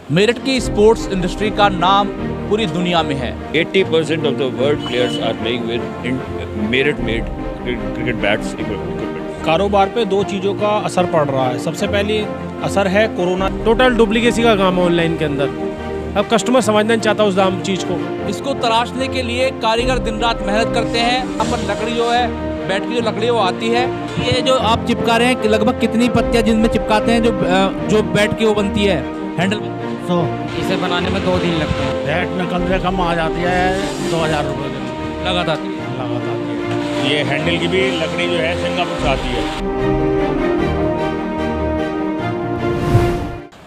मेरठ की sports industry का नाम पूरी दुनिया में है। 80% of the world players are playing with Merit-made cricket bats equipment. कारोबार पे दो चीज़ों का असर पड़ रहा है। सबसे पहली असर है कोरोना। टोटल डुप्लीकेसी का काम है ऑनलाइन के अंदर। अब कस्टमर समझना नहीं चाहता उस दाम चीज़ को। इसको तराशने के लिए कारीगर दिन रात मेहनत करते हैं। यहाँ पर लकड़ी जो है, बैट की जो लकड़ी वो आती है। ये जो आप चिपका रहे हैं कि लगभग कितनी पत्तियां जिनमें चिपकाते हैं जो बैट की वो बनती है हैंडल? 100। इसे बनाने में 2 दिन लगते हैं। बैट में कम से कम आ जाती है 2000 रुपये की लगातार लगातार। ये हैंडल की भी लकड़ी जो है सिंगापुर से आती है।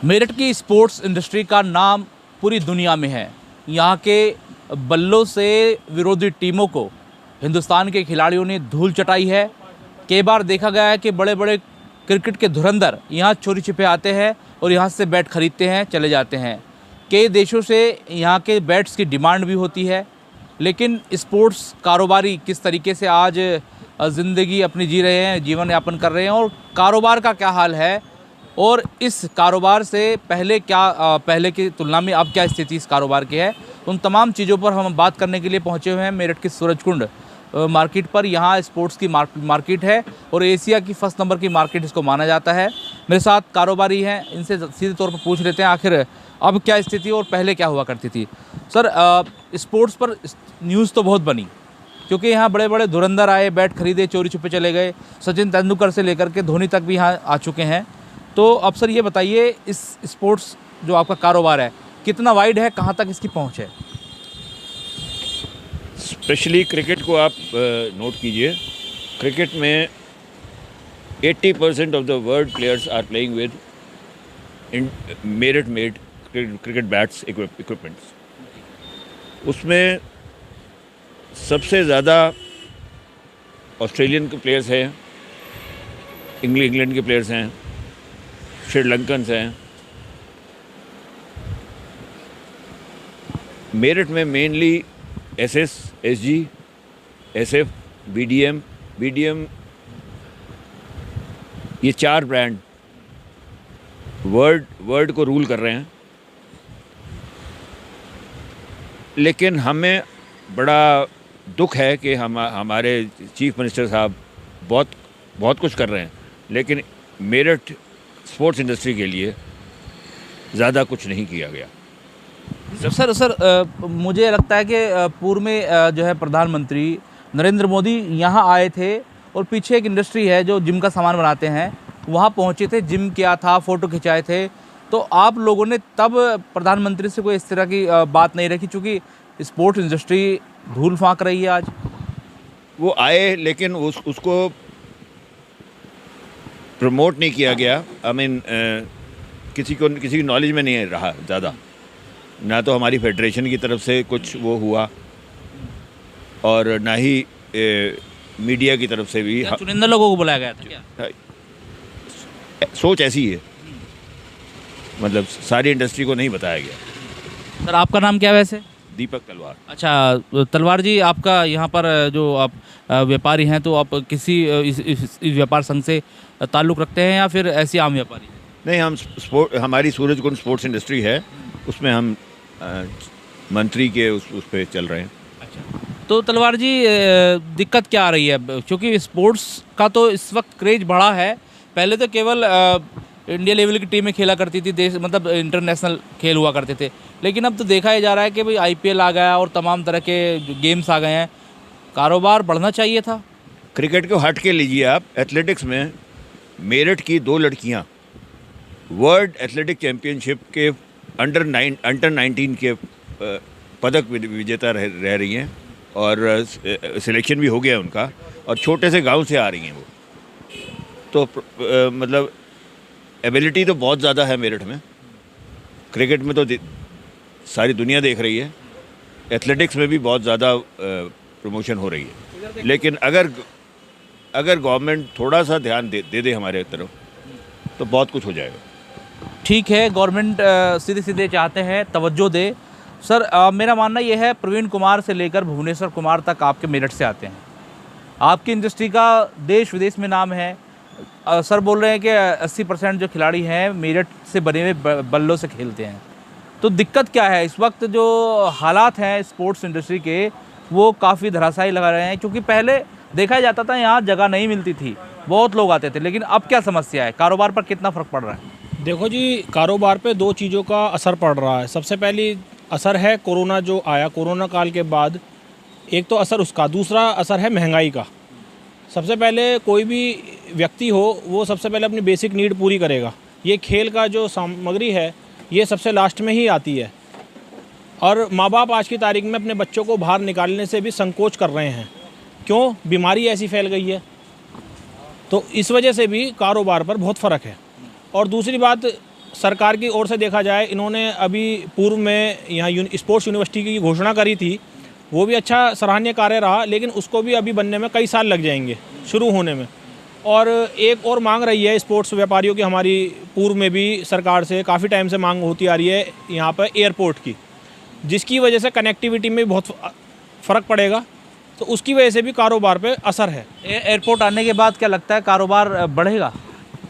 मेरठ की स्पोर्ट्स इंडस्ट्री का नाम पूरी दुनिया में है। यहाँ के बल्लों से विरोधी टीमों को हिंदुस्तान के खिलाड़ियों ने धूल चटाई है। कई बार देखा गया है कि बड़े बड़े क्रिकेट के धुरंधर यहाँ चोरी छिपे आते हैं और यहाँ से बैट खरीदते हैं, चले जाते हैं। कई देशों से यहाँ के बैट्स की डिमांड भी होती है। लेकिन स्पोर्ट्स कारोबारी किस तरीके से आज ज़िंदगी अपनी जी रहे हैं, जीवन यापन कर रहे हैं, और कारोबार का क्या हाल है, और इस कारोबार से पहले की तुलना में अब क्या स्थिति इस कारोबार की है, उन तमाम चीज़ों पर हम बात करने के लिए पहुँचे हुए हैं मेरठ की सूरजकुंड मार्केट पर। यहाँ स्पोर्ट्स की मार्केट है और एशिया की फर्स्ट नंबर की मार्केट इसको माना जाता है। मेरे साथ कारोबारी हैं, इनसे सीधे तौर पर पूछ लेते हैं आखिर अब क्या स्थिति और पहले क्या हुआ करती थी। सर, स्पोर्ट्स पर न्यूज़ तो बहुत बनी क्योंकि यहाँ बड़े बड़े धुरंधर आए, बैट खरीदे, चोरी छुपे चले गए। सचिन तेंदुलकर से लेकर के धोनी तक भी यहाँ आ चुके हैं। तो अब सर ये बताइए, इस स्पोर्ट्स जो आपका कारोबार है कितना वाइड है, कहाँ तक इसकी पहुँच है? स्पेशली क्रिकेट को आप नोट कीजिए। क्रिकेट में 80% of the world players are playing with merit made cricket bats equipments. उसमें सबसे ज़्यादा ऑस्ट्रेलियन के प्लेयर्स हैं, इंग्लैंड के प्लेयर्स हैं, श्रीलंकन्स हैं। मेरठ में mainly SS, SG, SF, BDM, ये 4 ब्रांड वर्ल्ड को रूल कर रहे हैं। लेकिन हमें बड़ा दुख है कि हमारे चीफ मिनिस्टर साहब बहुत कुछ कर रहे हैं, लेकिन मेरठ स्पोर्ट्स इंडस्ट्री के लिए ज़्यादा कुछ नहीं किया गया। सर, मुझे लगता है कि पूर्व में जो है प्रधानमंत्री नरेंद्र मोदी यहाँ आए थे और पीछे एक इंडस्ट्री है जो जिम का सामान बनाते हैं, वहाँ पहुँचे थे, जिम किया था, फ़ोटो खिंचाए थे। तो आप लोगों ने तब प्रधानमंत्री से कोई इस तरह की बात नहीं रखी, चूँकि स्पोर्ट्स इंडस्ट्री धूल फाँक रही है आज? वो आए लेकिन उसको प्रमोट नहीं किया गया। आई मीन किसी की नॉलेज में नहीं रहा ज़्यादा, ना तो हमारी फेडरेशन की तरफ से कुछ वो हुआ और ना ही मीडिया की तरफ से भी। चुनिंदा लोगों को बुलाया गया था क्या? सोच ऐसी है, मतलब सारी इंडस्ट्री को नहीं बताया गया। सर, आपका नाम क्या है वैसे? दीपक तलवार। अच्छा तलवार जी, आपका यहाँ पर जो आप व्यापारी हैं, तो आप किसी इस व्यापार संघ से ताल्लुक़ रखते हैं या फिर ऐसे आम व्यापारी हैं? नहीं, हम हमारी सूरजकुंड स्पोर्ट्स इंडस्ट्री है, उसमें हम मंत्री के उस पर चल रहे हैं। अच्छा, तो तलवार जी दिक्कत क्या आ रही है? क्योंकि स्पोर्ट्स का तो इस वक्त क्रेज बढ़ा है। पहले तो केवल इंडिया लेवल की टीमें खेला करती थी, देश मतलब इंटरनेशनल खेल हुआ करते थे, लेकिन अब तो देखा ही जा रहा है कि भाई आईपीएल आ गया और तमाम तरह के गेम्स आ गए हैं। कारोबार बढ़ना चाहिए था। क्रिकेट को हट के लीजिए आप, एथलेटिक्स में मेरठ की 2 लड़कियां वर्ल्ड एथलेटिक चैम्पियनशिप के अंडर 19 के पदक विजेता रह रही हैं और सिलेक्शन भी हो गया उनका, और छोटे से गांव से आ रही हैं वो। तो मतलब एबिलिटी तो बहुत ज़्यादा है मेरठ में। क्रिकेट में तो सारी दुनिया देख रही है, एथलेटिक्स में भी बहुत ज़्यादा प्रमोशन हो रही है। लेकिन अगर गवर्नमेंट थोड़ा सा ध्यान दे दे हमारे तरफ, तो बहुत कुछ हो जाएगा। ठीक है, गवर्नमेंट सीधे चाहते हैं तवज्जो दे। सर, मेरा मानना यह है, प्रवीण कुमार से लेकर भुवनेश्वर कुमार तक आपके मेरठ से आते हैं। आपकी इंडस्ट्री का देश विदेश में नाम है। सर बोल रहे हैं कि 80% जो खिलाड़ी हैं मेरठ से बने हुए बल्लों से खेलते हैं। तो दिक्कत क्या है इस वक्त? जो हालात हैं स्पोर्ट्स इंडस्ट्री के वो काफ़ी धराशायी लगा रहे हैं, क्योंकि पहले देखा जाता था यहाँ जगह नहीं मिलती थी, बहुत लोग आते थे, लेकिन अब क्या समस्या है? कारोबार पर कितना फ़र्क पड़ रहा है? देखो जी, कारोबार पे दो चीज़ों का असर पड़ रहा है। सबसे पहली असर है कोरोना जो आया, कोरोना काल के बाद एक तो असर उसका, दूसरा असर है महंगाई का। सबसे पहले कोई भी व्यक्ति हो वो सबसे पहले अपनी बेसिक नीड पूरी करेगा। ये खेल का जो सामग्री है ये सबसे लास्ट में ही आती है, और माँ बाप आज की तारीख में अपने बच्चों को बाहर निकालने से भी संकोच कर रहे हैं। क्यों? बीमारी ऐसी फैल गई है, तो इस वजह से भी कारोबार पर बहुत फ़र्क है। और दूसरी बात, सरकार की ओर से देखा जाए, इन्होंने अभी पूर्व में यहाँ स्पोर्ट्स यूनिवर्सिटी की घोषणा करी थी, वो भी अच्छा सराहनीय कार्य रहा, लेकिन उसको भी अभी बनने में कई साल लग जाएंगे शुरू होने में। और एक और मांग रही है स्पोर्ट्स व्यापारियों की, हमारी पूर्व में भी सरकार से काफ़ी टाइम से मांग होती आ रही है यहाँ पर एयरपोर्ट की, जिसकी वजह से कनेक्टिविटी में बहुत फ़र्क पड़ेगा, तो उसकी वजह से भी कारोबार पे असर है। एयरपोर्ट आने के बाद क्या लगता है कारोबार बढ़ेगा?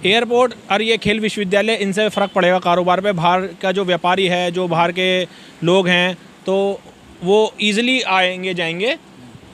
एयरपोर्ट और ये खेल विश्वविद्यालय, इनसे फ़र्क पड़ेगा कारोबार पे। बाहर का जो व्यापारी है, जो बाहर के लोग हैं, तो वो ईज़िली आएंगे जाएंगे,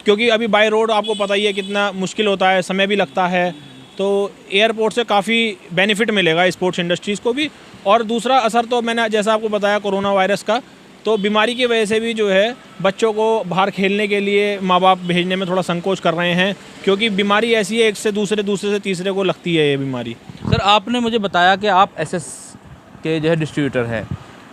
क्योंकि अभी बाय रोड आपको पता ही है कितना मुश्किल होता है, समय भी लगता है। तो एयरपोर्ट से काफ़ी बेनिफिट मिलेगा स्पोर्ट्स इंडस्ट्रीज़ को भी। और दूसरा असर तो मैंने जैसा आपको बताया कोरोना वायरस का, तो बीमारी की वजह से भी जो है बच्चों को बाहर खेलने के लिए माँ बाप भेजने में थोड़ा संकोच कर रहे हैं, क्योंकि बीमारी ऐसी है, एक से दूसरे, दूसरे से तीसरे को लगती है ये बीमारी। सर, आपने मुझे बताया कि आप एसएस के जो है डिस्ट्रीब्यूटर हैं।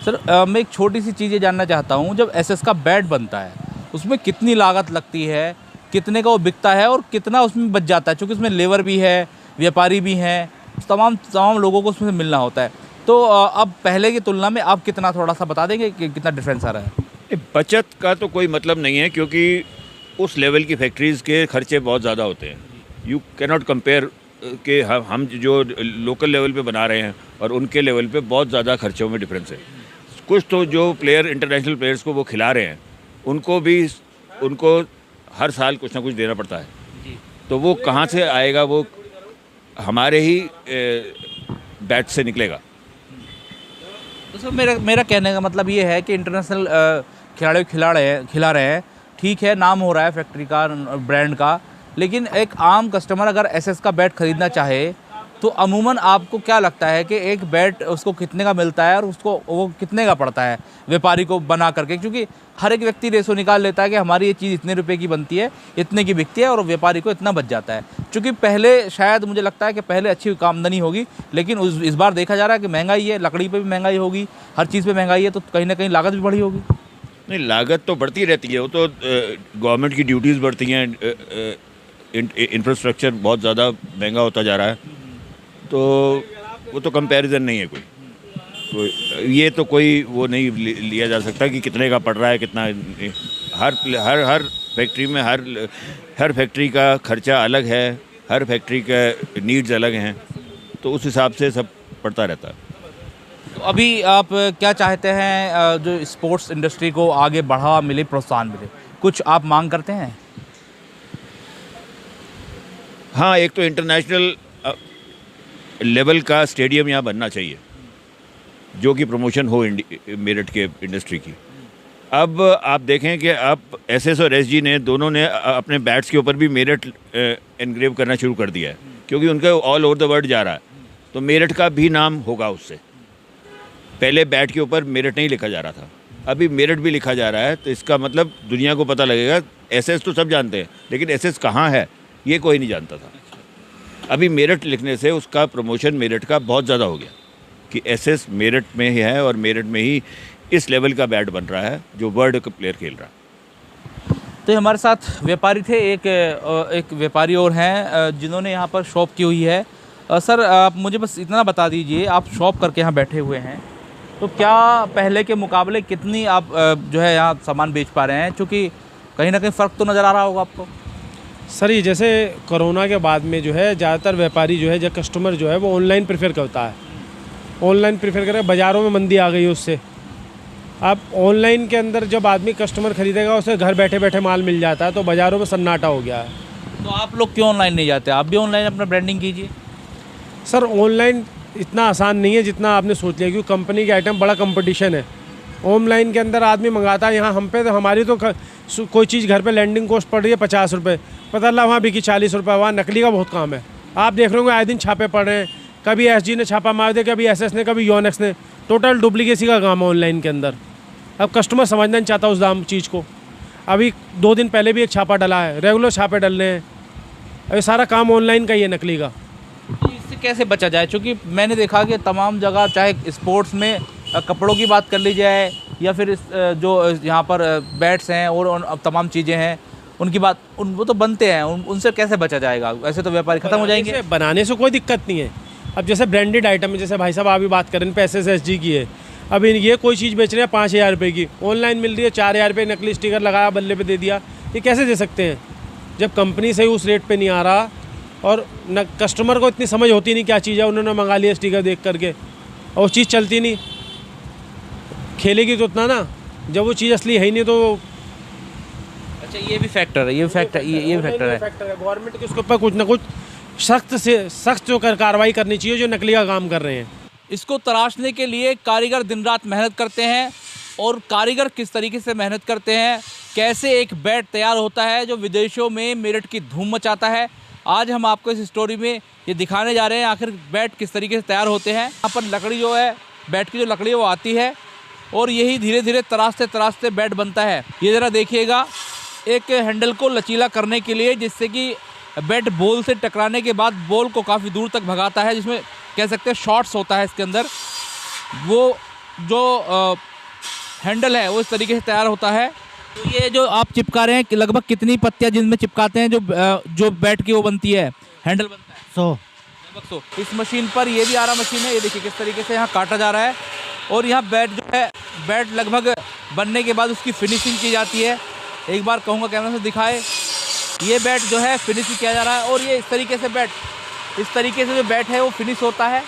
सर, मैं एक छोटी सी चीज़ ये जानना चाहता हूँ, जब एसएस का बैट बनता है उसमें कितनी लागत लगती है, कितने का वो बिकता है और कितना उसमें बच जाता है? क्योंकि उसमें लेबर भी है, व्यापारी भी हैं, तमाम लोगों को उसमें से मिलना होता है। तो अब पहले की तुलना में आप कितना, थोड़ा सा बता देंगे कि कितना डिफरेंस आ रहा है? बचत का तो कोई मतलब नहीं है, क्योंकि उस लेवल की फैक्ट्रीज़ के खर्चे बहुत ज़्यादा होते हैं। यू कैनॉट कंपेयर कि हम जो लोकल लेवल पे बना रहे हैं और उनके लेवल पे बहुत ज़्यादा खर्चों में डिफरेंस है। कुछ तो जो प्लेयर, इंटरनेशनल प्लेयर्स को वो खिला रहे हैं, उनको हर साल कुछ ना कुछ देना पड़ता है, तो वो कहाँ से आएगा? वो हमारे ही बैट से निकलेगा। तो सर, मेरा कहने का मतलब ये है कि इंटरनेशनल खिलाड़ी खिला रहे हैं, ठीक है, नाम हो रहा है फैक्ट्री का, ब्रांड का, लेकिन एक आम कस्टमर अगर एसएस का बैट ख़रीदना चाहे तो अमूमन आपको क्या लगता है कि एक बैट उसको कितने का मिलता है और उसको वो कितने का पड़ता है व्यापारी को बना करके? क्योंकि हर एक व्यक्ति रेशो निकाल लेता है कि हमारी ये चीज़ इतने रुपए की बनती है, इतने की बिकती है, और व्यापारी को इतना बच जाता है। क्योंकि पहले शायद मुझे लगता है कि पहले अच्छी आमदनी होगी, लेकिन इस बार देखा जा रहा है कि महंगाई है, लकड़ी पर भी महंगाई होगी, हर चीज़ पर महंगाई है, तो कहीं ना कहीं लागत भी बढ़ी होगी। नहीं, लागत तो बढ़ती रहती है, वो तो गवर्नमेंट की ड्यूटीज़ बढ़ती हैं, इंफ्रास्ट्रक्चर बहुत ज़्यादा महंगा होता जा रहा है, तो वो तो कंपैरिजन नहीं है कोई। ये तो कोई वो नहीं लिया जा सकता कि कितने का पड़ रहा है, कितना। हर फैक्ट्री में हर फैक्ट्री का खर्चा अलग है, हर फैक्ट्री का नीड्स अलग हैं, तो उस हिसाब से सब पड़ता रहता है। तो अभी आप क्या चाहते हैं जो स्पोर्ट्स इंडस्ट्री को आगे बढ़ावा मिले, प्रोत्साहन मिले, कुछ आप मांग करते हैं? हाँ, एक तो इंटरनेशनल लेवल का स्टेडियम यहाँ बनना चाहिए, जो कि प्रमोशन हो मेरठ के इंडस्ट्री की। अब आप देखें कि अब एसएस और एसजी ने दोनों ने अपने बैट्स के ऊपर भी मेरठ एनग्रेव करना शुरू कर दिया है, क्योंकि उनका ऑल ओवर द वर्ल्ड जा रहा है, तो मेरठ का भी नाम होगा उससे। पहले बैट के ऊपर मेरठ नहीं लिखा जा रहा था, अभी मेरठ भी लिखा जा रहा है, तो इसका मतलब दुनिया को पता लगेगा। एसएस तो सब जानते हैं, लेकिन एसएस कहाँ है ये कोई नहीं जानता था। अभी मेरठ लिखने से उसका प्रमोशन मेरठ का बहुत ज़्यादा हो गया कि एसएस मेरठ में ही है, और मेरठ में ही इस लेवल का बैट बन रहा है जो वर्ल्ड का प्लेयर खेल रहा है। तो हमारे साथ व्यापारी थे, एक व्यापारी और हैं जिन्होंने यहाँ पर शॉप की हुई है। सर, आप मुझे बस इतना बता दीजिए, आप शॉप करके यहाँ बैठे हुए हैं, तो क्या पहले के मुकाबले कितनी आप जो है यहाँ सामान बेच पा रहे हैं? क्योंकि कहीं ना कहीं फ़र्क तो नज़र आ रहा होगा आपको। सर, ये जैसे कोरोना के बाद में जो है ज़्यादातर व्यापारी जो है, जो कस्टमर जो है वो ऑनलाइन प्रेफर करता है, ऑनलाइन प्रेफर करे। बाज़ारों में मंदी आ गई है उससे। अब ऑनलाइन के अंदर जब आदमी कस्टमर ख़रीदेगा उसे घर बैठे बैठे माल मिल जाता है, तो बाज़ारों में सन्नाटा हो गया है। तो आप लोग क्यों ऑनलाइन नहीं जाते? आप भी ऑनलाइन अपना ब्रांडिंग कीजिए। सर, ऑनलाइन इतना आसान नहीं है जितना आपने सोच लिया, क्योंकि कंपनी के आइटम बड़ा कंपटीशन है, ऑनलाइन के अंदर आदमी मंगाता है, यहाँ हम पे तो हमारी तो कोई चीज़ घर पे लैंडिंग कॉस्ट पड़ रही है 50 रुपये, पता लगा वहाँ बिकी 40 रुपये। वहाँ नकली का बहुत काम है। आप देख रहे होंगे आए दिन छापे पड़ रहे हैं, कभी एसजी ने छापा मार दिया, कभी एसएस ने, कभी योनेक्स ने। टोटल डुप्लीकेसी का काम है ऑनलाइन के अंदर। अब कस्टमर समझना नहीं चाहता उस दाम चीज़ को। अभी 2 दिन पहले भी एक छापा डला है, रेगुलर छापे डल रहे हैं। अभी सारा काम ऑनलाइन का ही है, नकली का। इससे कैसे बचा जाए? क्योंकि मैंने देखा कि तमाम जगह, चाहे स्पोर्ट्स में कपड़ों की बात कर ली जाए या फिर जो यहाँ पर बैट्स हैं और तमाम चीज़ें हैं, उनकी बात वो तो बनते हैं, उनसे कैसे बचा जाएगा? ऐसे तो व्यापारी खत्म हो जाएंगे। बनाने से कोई दिक्कत नहीं है। अब जैसे ब्रांडेड आइटम है, जैसे भाई साहब अभी बात करें इन पे SSSG की है, अभी ये कोई चीज़ बेच रहे हैं 5000 रुपये की, ऑनलाइन मिल रही है 4000 रुपये, नकली स्टिकर लगाया बल्ले पे दे दिया। ये कैसे दे सकते हैं जब कंपनी से ही उस रेट पे नहीं आ रहा? और न कस्टमर को इतनी समझ होती नहीं क्या चीज़ है, उन्होंने मंगा लिया स्टिकर देख करके, और वो चीज़ चलती नहीं, खेलेगी तो उतना ना, जब वो चीज़ असली है ही नहीं तो। अच्छा, ये भी फैक्टर है, ये भी फैक्टर है। गवर्नमेंट के उसके ऊपर कुछ ना कुछ सख्त से सख्त जो कार्रवाई करनी चाहिए जो नकली का काम कर रहे हैं। इसको तराशने के लिए कारीगर दिन रात मेहनत करते हैं। और कारीगर किस तरीके से मेहनत करते हैं, कैसे एक बैट तैयार होता है जो विदेशों में मेरठ की धूम मचाता है, आज हम आपको इस स्टोरी में ये दिखाने जा रहे हैं। आखिर बैट किस तरीके से तैयार होते हैं। यहाँ पर लकड़ी जो है, बैट की जो लकड़ी है वो आती है और यही धीरे धीरे तराशते तराशते बैट बनता है। ये ज़रा देखिएगा, एक हैंडल को लचीला करने के लिए, जिससे कि बैट बॉल से टकराने के बाद बॉल को काफ़ी दूर तक भगाता है, जिसमें कह सकते हैं शॉट्स होता है इसके अंदर। वो जो हैंडल है वो इस तरीके से तैयार होता है। तो ये जो आप चिपका रहे हैं, लगभग कितनी पत्तियां जिनमें चिपकाते हैं जो बैट की वो बनती है, हैंडल बनता है? 100। लगभग 100। इस मशीन पर ये भी आरा मशीन है, ये देखिए किस तरीके से यहाँ काटा जा रहा है। और यहाँ बैट जो है, बैट लगभग बनने के बाद उसकी फिनिशिंग की जाती है। एक बार कहूँगा कैमरा से दिखाए, ये बैट जो है फिनिशिंग किया जा रहा है। और ये इस तरीके से जो बैट है वो फिनिश होता है।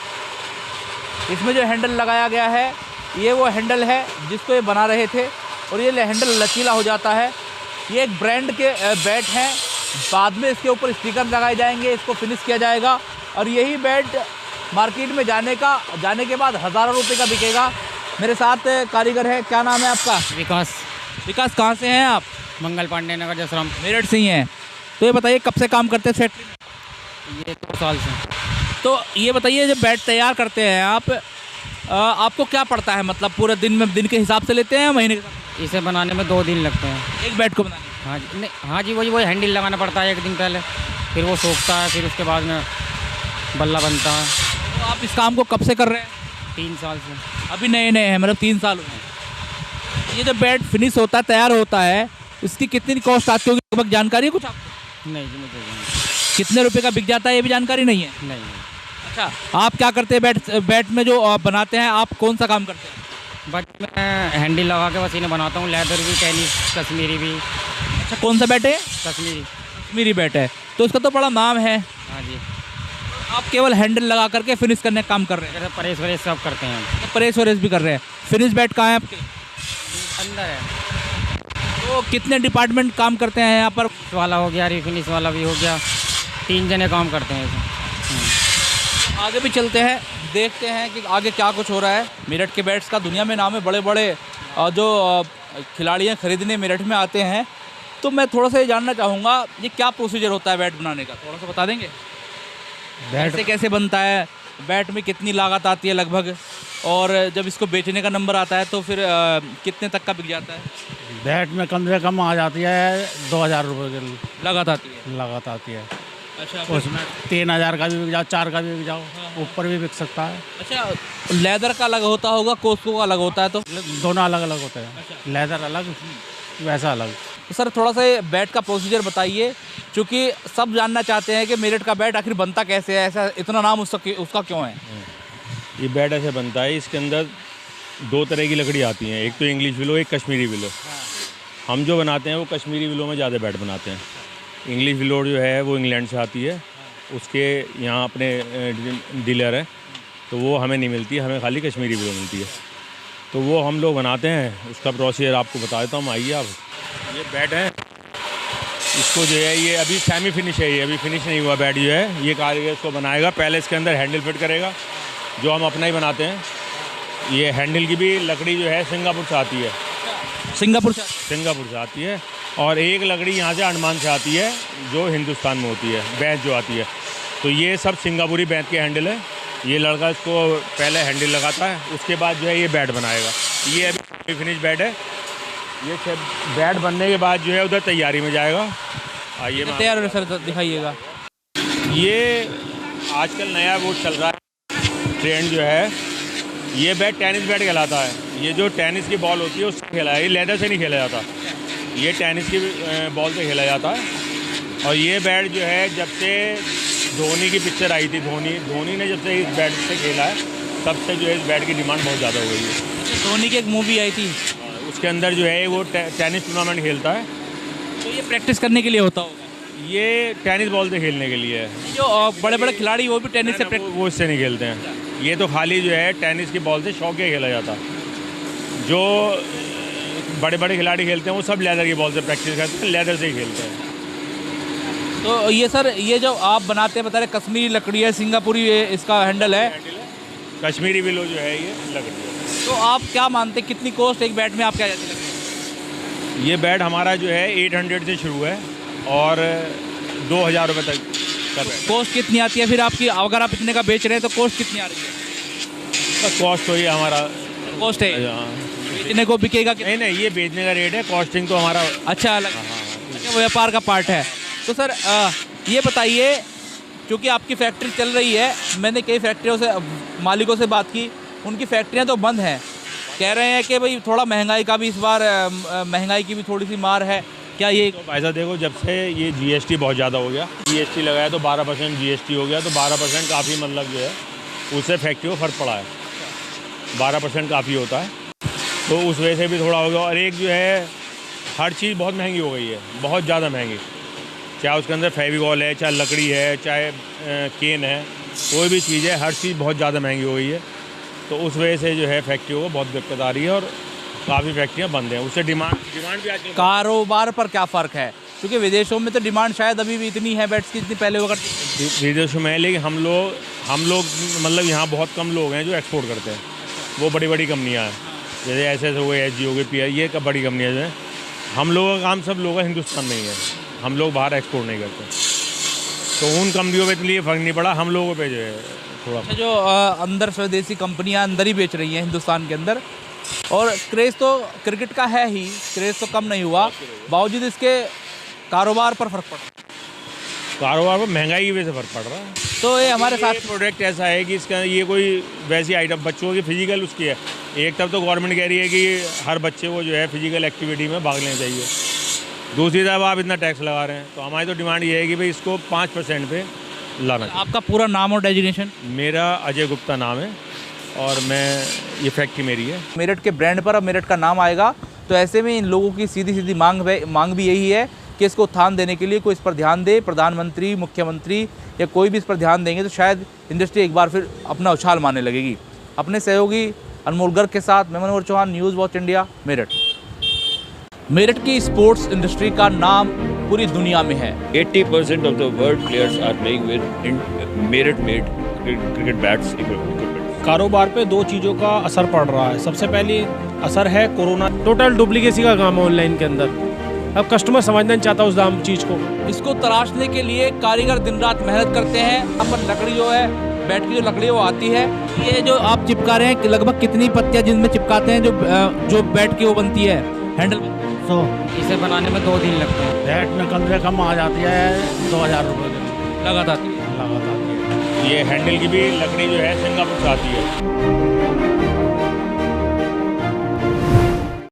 इसमें जो हैंडल लगाया गया है, ये वो हैंडल है जिसको ये बना रहे थे, और ये हैंडल लचीला हो जाता है। ये एक ब्रांड के बैट हैं, बाद में इसके ऊपर स्टिकर लगाए जाएंगे, इसको फिनिश किया जाएगा और यही बैट मार्केट में जाने के बाद हज़ारों रुपए का बिकेगा। मेरे साथ कारीगर है, क्या नाम है आपका? विकास, कहाँ से हैं आप? मंगल पांडे नगर, जसराम। मेरठ से ही हैं। तो ये बताइए कब से काम करते हैं फैक्ट्री में? ये 2 साल से। तो ये बताइए, जब बैट तैयार करते हैं आप, आपको क्या पड़ता है? मतलब पूरे दिन के हिसाब से लेते हैं या महीने के हिसाब से? इसे बनाने में 2 दिन लगते हैं, एक बैट को बनाने में? हाँ जी। नहीं, हाँ जी, वही हैंडल लगाना पड़ता है 1 दिन पहले, फिर वो सूखता है, फिर उसके बाद में बल्ला बनता है। तो आप इस काम को कब से कर रहे हैं? 3 साल से। अभी नए हैं, मतलब 3 साल हुए हैं। ये जो बैट फिनिश होता है, तैयार होता है, इसकी कितनी कॉस्ट आती होगी, लगभग जानकारी है कुछ आपको? नहीं जी, मुझे नहीं। कितने रुपए का बिक जाता है ये भी जानकारी नहीं है? नहीं। अच्छा, आप क्या करते हैं बैट में जो आप बनाते हैं, आप कौन सा काम करते हैं? बट मैं हैंडल लगा के बस इन्हें बनाता हूँ, लेदर भी, टेनिस, कश्मीरी भी। अच्छा, कौन सा बैट है? कश्मीरी बैट है, तो इसका तो बड़ा नाम है। हाँ जी। आप केवल हैंडल लगा करके फिनिश करने का काम कर रहे हैं? जैसे प्रेस वरेस सब करते हैं। तो प्रेस वरेस भी कर रहे हैं। फिनिश बैट कहाँ है आपके? अंदर है। तो कितने डिपार्टमेंट काम करते हैं यहाँ पर? फिनिश वाला हो गया, रिफिनिश वाला भी हो गया, 3 जने काम करते हैं इसमें। आगे भी चलते हैं, देखते हैं कि आगे क्या कुछ हो रहा है। मेरठ के बैट्स का दुनिया में नाम है, बड़े बड़े जो खिलाड़ियाँ खरीदने मेरठ में आते हैं। तो मैं थोड़ा सा ये जानना चाहूँगा, ये क्या प्रोसीजर होता है बैट बनाने का, थोड़ा सा बता देंगे? बैट कैसे बनता है, बैट में कितनी लागत आती है लगभग, और जब इसको बेचने का नंबर आता है तो फिर कितने तक का बिक जाता है? बैट में कम से कम आ जाती है 2000 रुपये की लागत आती है। लागत आती है। अच्छा, उसमें 3000 का भी बिक जाओ, 4 का भी बिक जाओ, ऊपर भी बिक सकता है। अच्छा, लेदर का अलग होता होगा, कोस्को का अलग होता है, तो दोनों अलग अलग होते हैं। लेदर अलग, वैसा अलग। तो सर थोड़ा सा बैट का प्रोसीजर बताइए, क्योंकि सब जानना चाहते हैं कि मेरठ का बैट आखिर बनता कैसे है, ऐसा इतना नाम उसका क्यों है? ये बैट ऐसे बनता है, इसके अंदर 2 तरह की लकड़ी आती हैं, एक तो इंग्लिश विलो, एक कश्मीरी विलो। हम जो बनाते हैं वो कश्मीरी विलो में ज़्यादा बैट बनाते हैं। इंग्लिश विलो जो है वो इंग्लैंड से आती है, उसके यहाँ अपने डीलर है, तो वो हमें नहीं मिलती, हमें खाली कश्मीरी विलो मिलती है, तो वो हम लोग बनाते हैं। उसका प्रोसीजर आपको बता देता हूँ, आइए आप। ये बैट है, इसको जो है ये अभी सेमी फिनिश है, ये अभी फिनिश नहीं हुआ बैट जो है। ये कारीगर इसको बनाएगा, पहले इसके अंदर हैंडल फिट करेगा, जो हम अपना ही बनाते हैं। ये हैंडल की भी लकड़ी जो है सिंगापुर से आती है, सिंगापुर से सिंगापुर से आती है। और एक लकड़ी यहाँ से अंडमान से आती है जो हिंदुस्तान में होती है, बैंत जो आती है। तो ये सब सिंगापुरी बैंत के हैंडल है। ये लड़का इसको पहले हैंडल लगाता है, उसके बाद जो है ये बैट बनाएगा। ये अभी फिनिश बैट है। ये बैट बनने के बाद जो है उधर तैयारी में जाएगा। आइए मैं तैयार हो सर, दिखाइएगा। ये आजकल नया वो चल रहा है ट्रेंड जो है, ये बैट टेनिस बैट कहलाता है। ये जो टेनिस की बॉल होती है उससे खेला है, ये लेदर से नहीं खेला जाता, ये टेनिस की बॉल से खेला जाता है। और ये बैट जो है जब से धोनी की पिक्चर आई थी, धोनी ने जब से इस बैट से खेला है तब से जो है इस बैट की डिमांड बहुत ज़्यादा हो गई है। धोनी की एक मूवी आई थी, उसके अंदर जो है वो टेनिस टूर्नामेंट खेलता है। तो ये प्रैक्टिस करने के लिए होता होगा। ये टेनिस बॉल से खेलने के लिए है। जो बड़े बड़े खिलाड़ी वो भी टेनिस से वो इससे नहीं खेलते हैं। ये तो खाली जो है टेनिस की बॉल से शौक के खेला जाता है। जो बड़े बड़े खिलाड़ी खेलते हैं वो सब लेदर की बॉल से प्रैक्टिस करते हैं, लेदर से ही खेलते हैं। तो ये सर, ये जो आप बनाते हैं बता रहे कश्मीरी लकड़ी है, सिंगापुरी इसका हैंडल है, कश्मीरी विलो जो है ये लकड़ी है। तो आप क्या मानते हैं कितनी कॉस्ट एक बैट में आप क्या जाती है? ये बैट हमारा जो है 800 से शुरू है और 2000 रुपये तक का बैट। कॉस्ट कितनी आती है फिर आपकी, अगर आप इतने का बेच रहे हैं तो कॉस्ट कितनी आ रही है? कॉस्ट तो ये हमारा कॉस्ट है, हाँ। बेचने को बिकेगा कि नहीं, ये बेचने का रेट है, कॉस्टिंग तो हमारा अच्छा अलग, अच्छा व्यापार का पार्ट है। तो सर ये बताइए, क्योंकि आपकी फैक्ट्री चल रही है, मैंने कई फैक्ट्रियों से मालिकों से बात की, उनकी फैक्ट्रियां तो बंद हैं, कह रहे हैं कि भाई थोड़ा महंगाई का भी इस बार महंगाई की भी थोड़ी सी मार है, क्या ये? तो भाई साहब देखो, जब से ये जीएसटी बहुत ज़्यादा हो गया, जीएसटी लगाया तो 12% जीएसटी हो गया, तो 12% काफ़ी मतलब जो है उससे फैक्ट्री को फ़र्क पड़ा है। 12% काफ़ी होता है, तो उस वजह से भी थोड़ा हो गया। और एक जो है हर चीज़ बहुत महंगी हो गई है, बहुत ज़्यादा महंगी, चाहे उसके अंदर फेविकॉल है, चाहे लकड़ी है, चाहे केन है, कोई भी चीज़ है, हर चीज़ बहुत ज़्यादा महंगी हो गई है। तो उस वजह से जो है फैक्ट्रियों को बहुत दिक्कत आ रही है और काफ़ी फैक्ट्रियाँ बंद हैं। उससे डिमांड भी आजकल कारोबार पर क्या फ़र्क है? क्योंकि विदेशों में तो डिमांड शायद अभी भी इतनी है बैट्स की जितनी पहले हुआ करती। विदेशों में है, लेकिन हम लोग मतलब यहाँ बहुत कम लोग हैं जो एक्सपोर्ट करते हैं। वो बड़ी बड़ी कंपनियाँ हैं, जैसे एसएस हो गए, SG हो गए, PR, ये बड़ी कंपनियाँ जो हैं। हम लोगों का काम सब लोग हिंदुस्तान में ही है, हम लोग बाहर एक्सपोर्ट नहीं करते। तो उन कंपनियों पे तो लिए फ़र्क नहीं पड़ा, हम लोगों पे जो है थोड़ा। जो अंदर स्वदेशी कंपनियां अंदर ही बेच रही हैं हिंदुस्तान के अंदर, और क्रेज़ तो क्रिकेट का है ही, क्रेज़ तो कम नहीं हुआ, बावजूद इसके कारोबार पर फ़र्क पड़ा। कारोबार पर महंगाई की वजह से फ़र्क पड़ रहा है। तो ये हमारे साथ प्रोडक्ट ऐसा है कि इसका ये कोई वैसी आइटम बच्चों की फिजिकल उसकी है। एक तरफ तो गवर्नमेंट कह रही है कि हर बच्चे को जो है फिजिकल एक्टिविटी में भाग लेना चाहिए, दूसरी तरफ आप इतना टैक्स लगा रहे हैं। तो हमारी तो डिमांड ये है कि भाई इसको 5% पे लाना चाहिए। आपका पूरा नाम और डेजिग्नेशन? मेरा अजय गुप्ता नाम है और ये फैक्ट्री मेरी है। मेरठ के ब्रांड पर अब मेरठ का नाम आएगा, तो ऐसे में इन लोगों की सीधी सीधी मांग भी यही है कि इसको उत्थान देने के लिए कोई इस पर ध्यान दे, प्रधानमंत्री, मुख्यमंत्री या कोई भी इस पर ध्यान देंगे तो शायद इंडस्ट्री एक बार फिर अपना उछाल मारने लगेगी। अपने सहयोगी अनमोल गर्ग के साथ मैं Manohar Chauhan, news watch India, Meerut. Meerut की स्पोर्ट्स इंडस्ट्री का नाम पूरी दुनिया में है। 80% of the world players are playing with Merit-made cricket bats equipment. कारोबार पे दो चीज़ों का असर पड़ रहा है। सबसे पहली असर है कोरोना। टोटल डुप्लीकेसी का काम है ऑनलाइन के अंदर। अब कस्टमर समझना नहीं चाहता उस दाम चीज़ को। इसको तराशने के लिए कारीगर दिन रात मेहनत करते हैं। यहाँ पर लकड़ी जो है, बैट की जो लकड़ी वो आती है। ये जो आप चिपका रहे हैं कि लगभग कितनी पत्तियां जिनमें चिपकाते हैं जो बैट की वो बनती है, हैंडल? तो इसे बनाने में 2 दिन लगते हैं। बैट में कम से कम आ जाती है 2000 रुपये की लगातार। लगातार। ये हैंडल की भी लकड़ी जो है सिंगापुर से आती है।